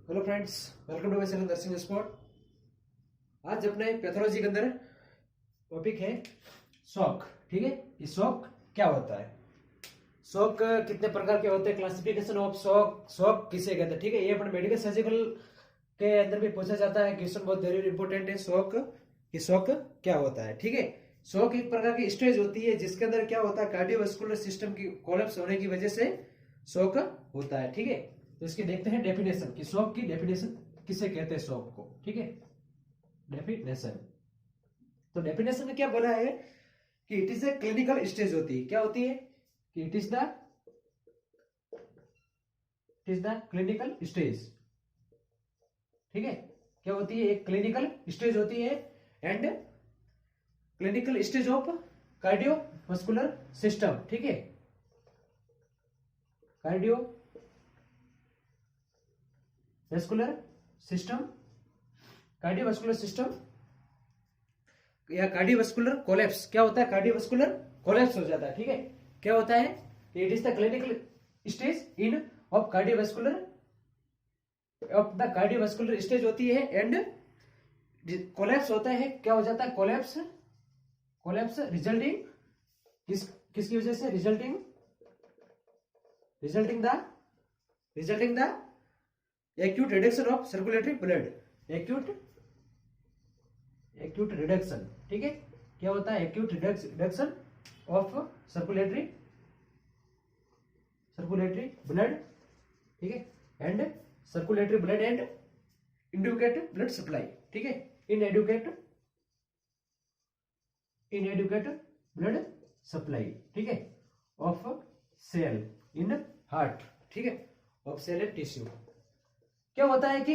Hello friends, welcome to my channel nursing spot. आज अपने pathology के अंदर टॉपिक है शॉक। ठीक है, ये शॉक क्या होता है, शॉक कितने प्रकार के होते हैं, क्लासिफिकेशन ऑफ शॉक, शॉक किसे कहते हैं। ठीक है, ये अपने मेडिकल सर्जिकल के अंदर भी पूछा जाता है, क्वेश्चन बहुत वेरी इंपॉर्टेंट है। शॉक कि शॉक क्या होता है। ठीक है, शॉक एक प्रकार की स्टेज होती है जिसके अंदर क्या होता है, कार्डियोवास्कुलर सिस्टम की कोलैप्स होने की वजह से शॉक होता है। ठीक है, तो इसकी देखते हैं डेफिनेशन कि शॉक की डेफिनेशन किसे कहते हैं शॉक को। ठीक है, डेफिनेशन, तो डेफिनेशन में क्या बोला है कि it is a clinical stage होती है। क्या होती है कि it is the clinical stage. ठीक है, क्या होती है, एक क्लिनिकल स्टेज होती है and clinical stage of cardiovascular system. ठीक है, कार्डियोवास्कुलर सिस्टम या कार्डियोवास्कुलर कोलैप्स। क्या होता है, कार्डियोवास्कुलर कोलैप्स हो जाता है। ठीक है, क्या होता है, it is the clinical stage in of cardiovascular stage होती है एंड कोलैप्स होता है। क्या हो जाता है, कोलैप्स रिजल्टिंग किसकी वजह से, resulting the acute reduction of circulatory blood, acute reduction. ठीक है, क्या होता है, acute reduction of circulatory blood. ठीक है, and circulatory blood and inadequate blood supply. ठीक है, इनएडुकेट ब्लड सप्लाई। ठीक है, ऑफ सेल इन हार्ट। ठीक है, ऑफ सेल एंड टिश्यू। क्या होता है कि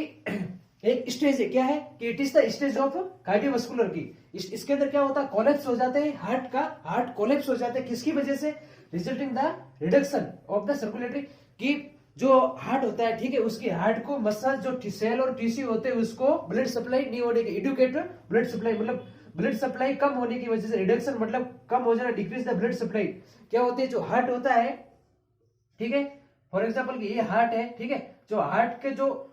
एक स्टेज है, क्या है कि it is the stage of cardiovascular की। इसके अंदर क्या होता है, कोलैप्स हो जाते हैं, हार्ट कोलैप्स हो जाते हैं। किसकी वजह से, resulting the reduction of the circulatory की जो हार्ट होता है। ठीक है, उसकी हार्ट को मसल जो सेल और टिश्यू होते हैं उसको ब्लड सप्लाई नहीं होने की, एडुकेट ब्लड सप्लाई मतलब ब्लड सप्लाई कम होने की वजह से, रिडक्शन मतलब कम हो जाना, डिक्रीज द ब्लड सप्लाई। क्या होती है, जो हार्ट होता है, ठीक है, फॉर एग्जाम्पल ये हार्ट है। ठीक है, जो हार्ट के जो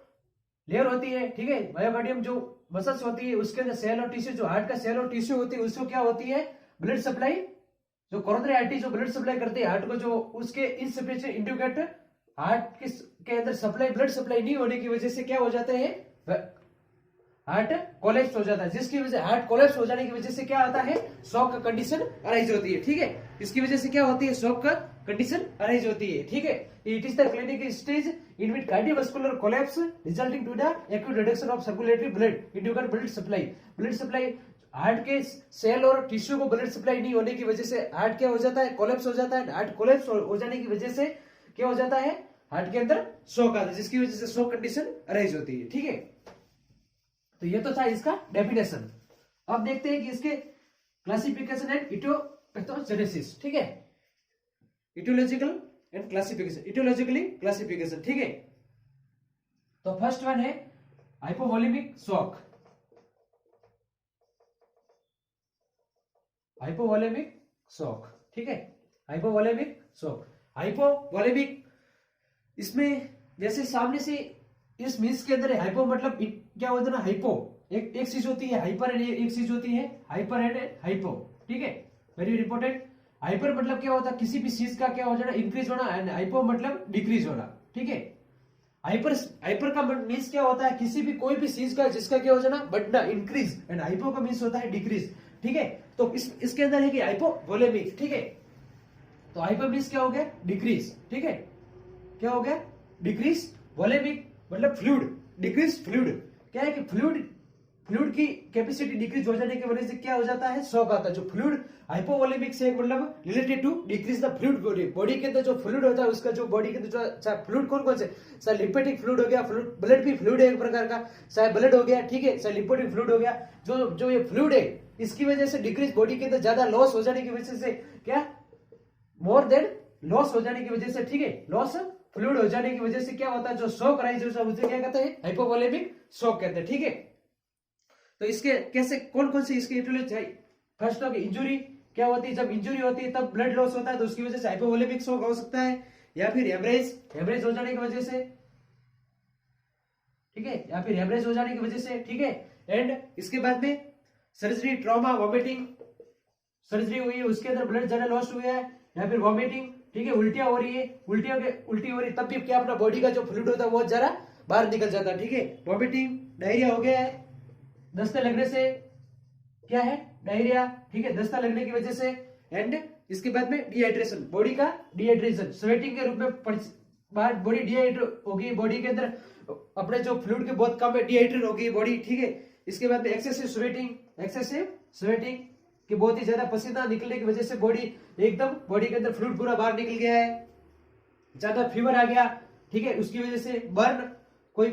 लेयर होती है, ठीक है, मायोकार्डियम जो मसल्स होती है, उसके अंदर सेल और टिश्यू, जो हार्ट का सेल और टिश्यू होती है उसको क्या होती है, ब्लड सप्लाई, जो कोरोनरी आर्टरी जो ब्लड सप्लाई करती है हार्ट को, जो उसके इनसफिशिएंट इंडिकेट हार्ट के अंदर सप्लाई, ब्लड सप्लाई नहीं होने की वजह से क्या हो जाता है, हार्ट कोलैप्स हो जाता है। जिसकी वजह हार्ट कोलैप्स हो जाने की वजह से क्या आता है, शॉक का कंडीशन अराइज होती है। ठीक है, इसकी वजह से क्या होती है, शॉक का कंडीशन अराइज होती है। ठीक है, it is the clinical stage in which cardiovascular collapse resulting to the acute reduction of circulatory blood inadequate blood supply. Heart के सेल और टिश्यू को ब्लड सप्लाई नहीं होने की वजह से हार्ट क्या हो जाता है, कोलैप्स हो जाता है। हार्ट कोलैप्स हो जाने की वजह से क्या हो जाता है, हार्ट के अंदर शॉक आता है, जिसकी वजह से शॉक कंडीशन अराइज होती है। ठीक है, तो ये तो था इसका डेफिनेशन। अब देखते हैं कि इसके क्लासिफिकेशन एंड इटियोपैथोजेनेसिस। ठीक है, इटियोलॉजिकल एंड क्लासिफिकेशन, इटियोलॉजिकली क्लासिफिकेशन। ठीक है, तो फर्स्ट वन है हाइपोवोलेमिक शॉक। ठीक है, हाइपोवोलेमिक इसमें जैसे सामने से इस मीन्स के अंदर हाइपो मतलब क्या होता है ना, हाइपो एक चीज होती है, हाइपर एंड एक चीज होती है हाइपर एंड हाइपो। ठीक है, वेरी इंपॉर्टेंट। हाइपर मतलब क्या होता है, किसी भी चीज का क्या हो जाना, इंक्रीज होना, एंड हाइपो मतलब डिक्रीज होना। ठीक है, हाइपर का मीन्स क्या होता है, किसी भी कोई भी चीज का जिसका क्या हो जाना, बढ़ना, इंक्रीज, एंड हाइपो का मीन्स होता है डिक्रीज। ठीक है, तो इसके अंदर है कि हाइपोवोलेमिक। ठीक है, तो हाइपर मीन्स क्या हो गया, डिक्रीज। ठीक है, क्या हो गया, डिक्रीज। वोलेमिक मतलब फ्लूइड, डिक्रीज फ्लूइड। क्या है कि फ्लूइड की कैपेसिटी डिक्रीज हो जाने की वजह से क्या हो जाता है, शॉक आता है। जो फ्लूइड हाइपोवोलेमिक से मतलब related to decrease the fluid body के अंदर जो फ्लूइड होता है उसका, जो बॉडी के अंदर जो फ्लूइड कौन कौन से, चाहे लिम्फेटिक फ्लूइड हो गया, ब्लड भी फ्लूइड है एक प्रकार का, चाहे ब्लड हो गया, ठीक है, चाहे लिम्फेटिक फ्लूइड हो गया, जो ये फ्लूइड है इसकी वजह से डिक्रीज, बॉडी के अंदर ज्यादा लॉस हो जाने की वजह से, क्या मोर देन लॉस हो जाने की वजह से, ठीक है, लॉस फ्लूइड हो जाने की वजह से क्या होता है, जो शॉक राइज होता है उसे क्या कहते हैं, हाइपोवोलेमिक शॉक कहते हैं। ठीक है, तो इसके कैसे कौन कौन से इसके इटियोलॉजी है। फर्स्ट ऑफ इंजुरी क्या होती है, जब इंजुरी होती है तब ब्लड लॉस होता है, तो उसकी वजह से हाइपोवोलेमिक शॉक हो सकता है, या फिर हेमरेज हो जाने की वजह से। ठीक है, या फिर हेमरेज हो जाने की वजह से, ठीक है। एंड इसके बाद में सर्जरी, ट्रॉमा, वॉमिटिंग, सर्जरी हुई है उसके अंदर ब्लड ज्यादा लॉस हुआ है, या फिर वॉमिटिंग, ठीक है, उल्टियां हो रही है, उल्टी हो रही है, तब भी क्या अपना बॉडी का जो फ्लूइड होता है वो जरा बाहर निकल जाता है, ठीक है। वॉमिटिंग, डायरिया हो गया है, दस्ते लगने से क्या है, डायरिया, ठीक है, दस्ता लगने की वजह से। एंड इसके बाद में डिहाइड्रेशन, बॉडी का डिहाइड्रेशन, स्वेटिंग के रूप में बाहर बॉडी डिहाइड्रेट होगी, बॉडी के अंदर अपने जो फ्लूइड के बहुत कम है, डिहाइड्रेट होगी बॉडी, ठीक है। इसके बाद में एक्सेसिव स्वेटिंग कि बहुत ही ज्यादा पसीना निकलने की वजह से बॉडी एकदम, बॉडी के अंदर फ्लूइड पूरा बाहर निकल गया है, ज्यादा फीवर आ गया, ठीक है, उसकी वजह से बर्न, कोई,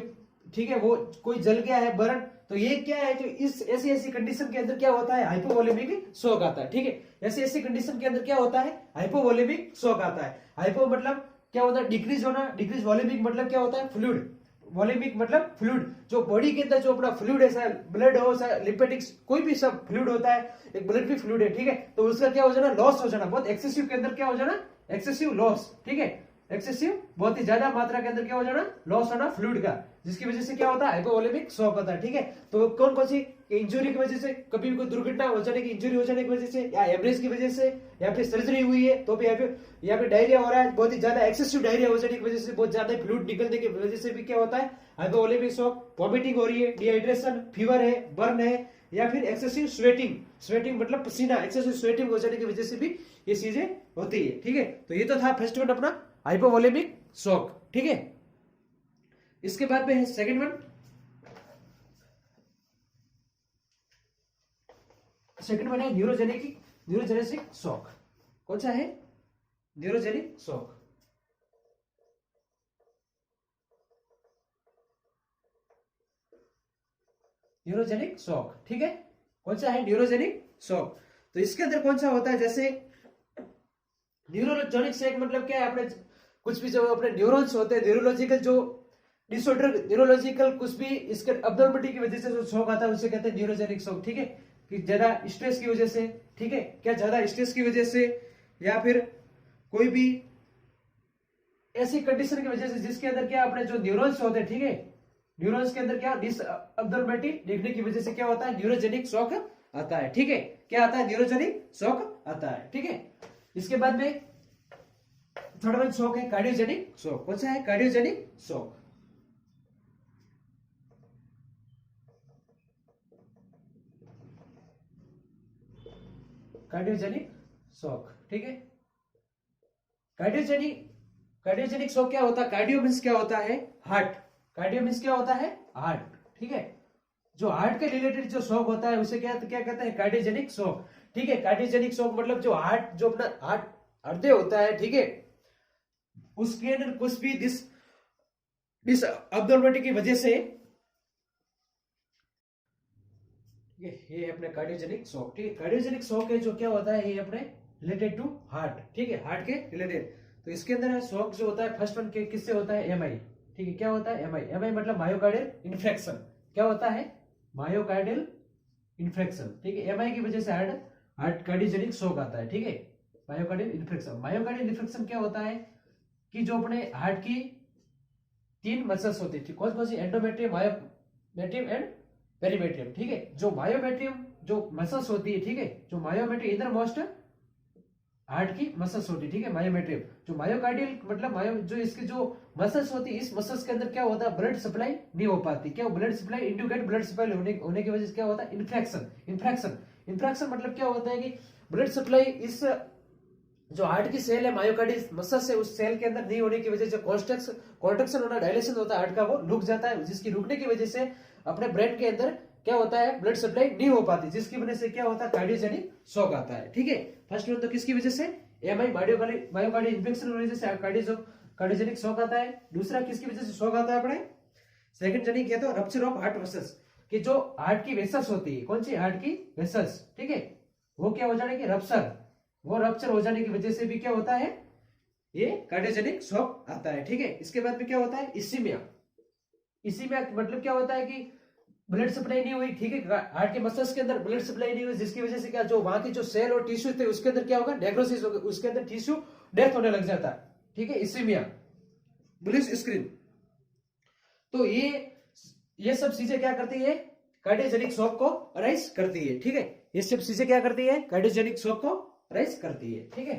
ठीक है, वो कोई जल गया है, बर्न। तो ये क्या है, जो इस ऐसी कंडीशन के अंदर क्या होता है, हाइपोवोलेमिक शॉक आता है, ठीक है। ऐसी कंडीशन के अंदर क्या होता है, हाइपोवोलेमिक शॉक आता है। हाइपो मतलब क्या होता है, डिक्रीज होना, डिक्रीज, वॉल्यूमिक मतलब क्या होता है, फ्लूइड, वॉल्यूमिक मतलब फ्लूइड, जो बॉडी के अंदर जो अपना फ्लूइड है, चाहे ब्लड हो, चाहे लिम्फेटिक्स, कोई भी सब फ्लूइड होता है, एक ब्लड भी फ्लूइड है, ठीक है। तो उसका क्या हो जाना, लॉस हो जाना, बहुत एक्सेसिव के अंदर क्या हो जाना, एक्सेसिव लॉस, ठीक है, एक्सेसिव बहुत ही ज्यादा मात्रा के अंदर क्या हो जाना, लॉस होना फ्लूइड का, जिसकी वजह से क्या होता है, हाइपोवोलेमिक शॉक होता है, ठीक है। तो कौन कौन सी, इंजुरी की वजह से, कभी भी कोई दुर्घटना हो जाने की, इंजुरी हो जाने की वजह से, या हेमरेज की वजह से, या फिर सर्जरी हुई है तो भी, या फिर डायरिया हो रहा है, बहुत ही ज्यादा एक्सेसिव डायरिया हो जाने की वजह से, बहुत ज्यादा फ्लूइड निकलने की वजह से भी क्या होता है, हाइपोवोलेमिक शॉक। वॉमिटिंग हो रही है, डिहाइड्रेशन, फीवर है, बर्न है, या फिर एक्सेसिव स्वेटिंग मतलब पसीना, एक्सेसिव स्वेटिंग हो जाने की वजह से भी ये चीजें होती है, ठीक है। तो ये तो था फर्स्ट वन अपना हाइपोवोलेमिक शॉक, ठीक है। इसके बाद में है सेकंड वन, है न्यूरोजेनेसिक शॉक। कौन सा है, न्यूरोजेनिक शॉक। न्यूरोजेनिक शॉक, ठीक है, कौन सा है, न्यूरोजेनिक शॉक। तो इसके अंदर कौन सा होता है, जैसे न्यूरोजेनिक शॉक मतलब क्या है, अपने कुछ भी जो अपने न्यूरॉन्स होते हैं, न्यूरोलॉजिकल जो डिसऑर्डर, न्यूरोलॉजिकल कुछ भी इसके अब्नॉर्मलिटी की वजह से जो शॉक आता है उसे कहते हैं न्यूरोजेनिक शॉक, ठीक है। कि ज्यादा स्ट्रेस की वजह से, ठीक है, क्या ज्यादा स्ट्रेस की वजह से, या फिर कोई भी ऐसी कंडीशन की वजह से जिसके अंदर क्या अपने जो न्यूरॉन्स होते हैं, ठीक है, न्यूरॉन्स के अंदर क्या डिसअब्नॉर्मलिटी देखने की वजह से क्या होता है, न्यूरोजेनिक शॉक आता है, ठीक है। क्या आता है, न्यूरोजेनिक शॉक आता है, ठीक है। इसके बाद में थर्ड वन शॉक है कार्डियोजेनिक शॉक। कौन सा है, कार्डियोजेनिक शॉक। कार्डियोजेनिक शॉक, ठीक है। कार्डियोजेनिक शॉक क्या होता है, कार्डियो मींस क्या होता है, हार्ट, कार्डियो मींस क्या होता है, हार्ट, ठीक है। जो हार्ट के रिलेटेड जो शॉक होता है उसे क्या क्या कहते हैं, कार्डियोजेनिक शॉक, ठीक है। कार्डियोजेनिक शॉक मतलब जो हार्ट, जो अपना हार्ट हृदय होता है, ठीक है, उसके अंदर कुछ भी डिस अब्नॉर्मलिटी की वजह से, ये अपने कार्डियोजेनिक शॉक, ठीक है। कार्डियोजेनिक शॉक है जो क्या होता है, ये अपने रिलेटेड टू हार्ट, ठीक है, हार्ट के रिलेटेड। तो इसके अंदर शॉक जो होता है फर्स्ट वन के किससे होता है, एमआई, ठीक है। क्या होता है, एमआई मतलब मायोकार्डियल इन्फेक्शन। क्या होता है, मायोकार्डियल इन्फेक्शन, ठीक है। एमआई की वजह से हार्ट कार्डियोजेनिक शॉक आता है, ठीक है। मायोकार्डियल इन्फेक्शन क्या होता है कि जो अपने हार्ट की 3 मसल्स होती है, कौन कौन सी, एंडोमेट्रियम, मायोमेट्रियम एंड पेरीमेट्रियम, ठीक है। जो मायोमेट्रियम जो मसल्स होती है, ठीक है, जो मायोमेट्रियम इनर मोस्ट हार्ट की मसल्स होती है, ठीक है, मायोमेट्रियम। जो मायोकार्डियल मतलब जो इसकी जो मसल्स होती है, इस मसल्स के अंदर क्या होता है, ब्लड सप्लाई नहीं हो पाती, क्या blood supply indicate, blood supply होने की वजह से क्या होता है, इन्फ्रैक्शन मतलब क्या होता है कि ब्लड सप्लाई इस जो हार्ट की सेल है, मायोकार्डियल मसल्स है, उस सेल के अंदर नहीं होने की वजह से कॉन्ट्रैक्शन होना, डायलेशन होता है हार्ट का, वो रुक जाता है, जिसकी रुकने की वजह से अपने ब्रेन के अंदर क्या होता है, ब्लड सप्लाई नहीं हो पाती, जिसकी वजह से क्या होता है, कार्डियोजेनिक शॉक आता है, ठीक है। फर्स्ट वन तो किसकी वजह से, एमआई मायोकार्डियल इन्फेक्शन की वजह से कार्डियोजेनिक शॉक आता है। दूसरा किसकी वजह से शॉक आता है अपने, सेकंड जेनिक है तो रप्चर ऑफ हार्ट वेसल्स, कि जो हार्ट की वेसल्स होती है, कौन सी, हार्ट की वेसल्स, ठीक है, वो क्या हो जाने की रप्चर हो जाने की वजह से भी क्या होता है, ये कार्डियोजेनिक शॉक आता है, ठीक है। इसके बाद में क्या होता है, इसीमिया मतलब क्या होता है कि ब्लड सप्लाई नहीं हुई, ठीक है, हार्ट के मसल्स के अंदर ब्लड सप्लाई नहीं हुई, जिसकी वजह से क्या, जो वहां की जो सेल और टिश्यू थे उसके अंदर क्या होगा, नेक्रोसिस होगा, उसके अंदर टिश्यू डेथ होने लग जाता है, ठीक है, इसीमिया, ब्लूइश स्क्रीन। तो ये ये सब चीजें क्या करती है, कार्डियोजेनिक शॉक को अराइज करती है, ठीक है। ये सब चीजें क्या करती है, कार्डियोजेनिक शॉक को अराइज करती है, ठीक है।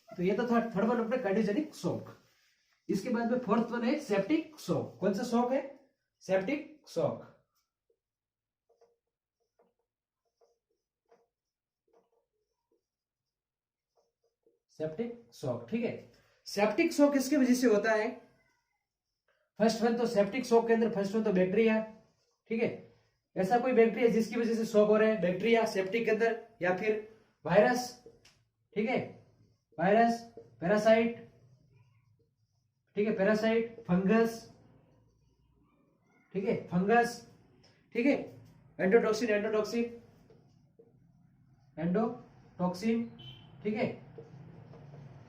तो ये तो था थर्ड वन अपने कार्डियोजेनिक शॉक। इसके बाद में फोर्थ वन है सेप्टिक शॉक। कौन सा शॉक है, सेप्टिक शॉक। सेप्टिक शॉक, ठीक है। सेप्टिक शॉक किसकी वजह से होता है, फर्स्ट वन तो सेप्टिक शॉक के अंदर फर्स्ट वन तो बैक्टीरिया, ठीक है। ऐसा कोई बैक्टीरिया जिसकी वजह से शॉक हो रहा है, बैक्टीरिया सेप्टिक के अंदर, या फिर वायरस, ठीक है, वायरस, पैरासाइट, ठीक है, पैरासाइट, फंगस, ठीक है, फंगस, ठीक है, एंडोटॉक्सिन, एंडोटॉक्सिन, एंडोटॉक्सिन, ठीक है,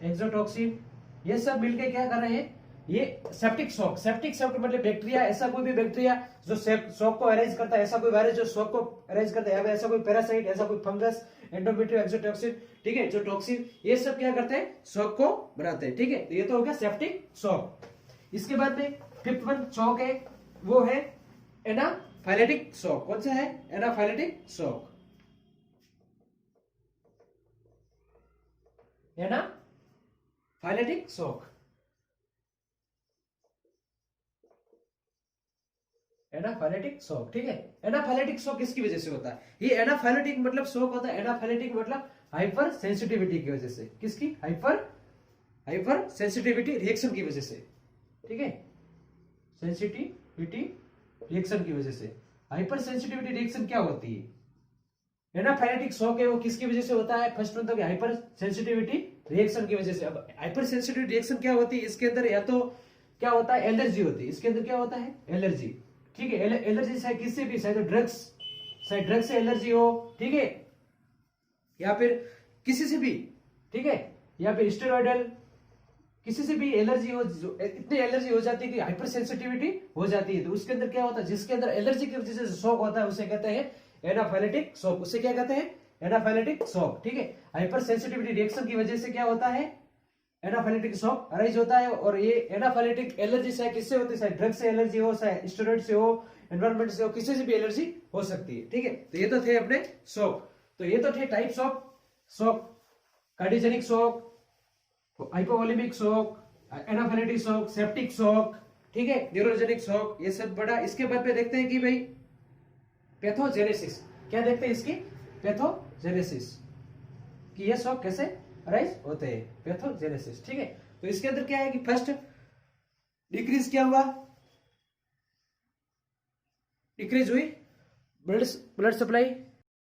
एक्सोटॉक्सिन, ये सब मिलके क्या कर रहे हैं, ये सेप्टिक शॉक। सेप्टिक शॉक मतलब बैक्टीरिया, ऐसा कोई भी बैक्टीरिया जो शॉक को अरेंज करता है, ऐसा कोई वायरस जो शॉक को अरेंज करता है, ऐसा कोई पैरासाइट, ऐसा कोई फंगस, एंडोमेट्रियम, एक्सोटॉक्सिन, ठीक है, जो टॉक्सिन, ये सब क्या करते हैं, शॉक को बनाते हैं, ठीक है। तो ये तो हो गया सेप्टिक शॉक। इसके बाद में फिफ्थ वन शॉक है, वो है एनाफाइलेटिक शॉक। कौन सा है, anaphylactic shock. Anaphylactic shock, anaphylactic shock, ठीक है। एनाफाइलेटिक शॉक किसकी वजह से होता है, ये एनाफाइलेटिक मतलब शॉक होता है, एनाफाइलेटिक मतलब हाइपर सेंसिटिविटी की वजह से। किसकी, हाइपर सेंसिटिविटी रिएक्शन की वजह से, ठीक है, सेंसिटिविटी रिएक्शन की वजह से। हाइपर सेंसिटिविटी रिएक्शन क्या होती है, एनाफाइलेटिक शॉक है वो किसकी वजह से होता है, फर्स्ट मतलब हाइपर सेंसिटिविटी रिएक्शन की वजह से। अब हाइपर सेंसिटिविटी रिएक्शन क्या होती है, इसके अंदर या तो क्या होता है, एलर्जी होती है, इसके अंदर क्या होता है, एलर्जी, ठीक है। एलर्जी चाहे किससे भी, चाहे तो ड्रग्स, चाहे ड्रग्स से एलर्जी हो, ठीक है, या फिर किसी से भी, ठीक है, या फिर स्टेरॉइडल, किसी से भी एलर्जी हो, इतनी एलर्जी हो जाती है कि हाइपर सेंसिटिविटी हो जाती है। तो उसके अंदर क्या होता है, जिसके अंदर एलर्जी की वजह से शॉक होता है उसे कहते हैं एनाफाइलेटिक शॉक। उसे क्या कहते हैं, एनाफाइलेटिक शॉक, ठीक है। हाइपर सेंसिटिविटी रिएक्शन की वजह से क्या होता है, एनाफाइलेटिक शॉक अराइज होता है। और ये एनाफाइलेटिक एलर्जी चाहे किससे होती है, चाहे ड्रग से एलर्जी हो, चाहे स्टेरॉइड से हो, एनवायरमेंट से हो, किसी से भी एलर्जी हो सकती है, ठीक है। तो ये तो थे अपने शॉक। तो ये तो थे types of shock, cardiogenic shock, hypovolemic shock, anaphylactic shock, septic shock, ठीक है, न्यूरोजेनिक शॉक, ये सब बड़ा। इसके बाद में देखते हैं कि भाई पैथोजेनेसिस, क्या देखते हैं इसकी, पैथोजेनेसिस, कि ये शॉक कैसे अराइज होते हैं, पैथोजेनेसिस, ठीक है। तो इसके अंदर क्या है कि फर्स्ट डिक्रीज क्या हुआ, डिक्रीज हुई ब्लड सप्लाई,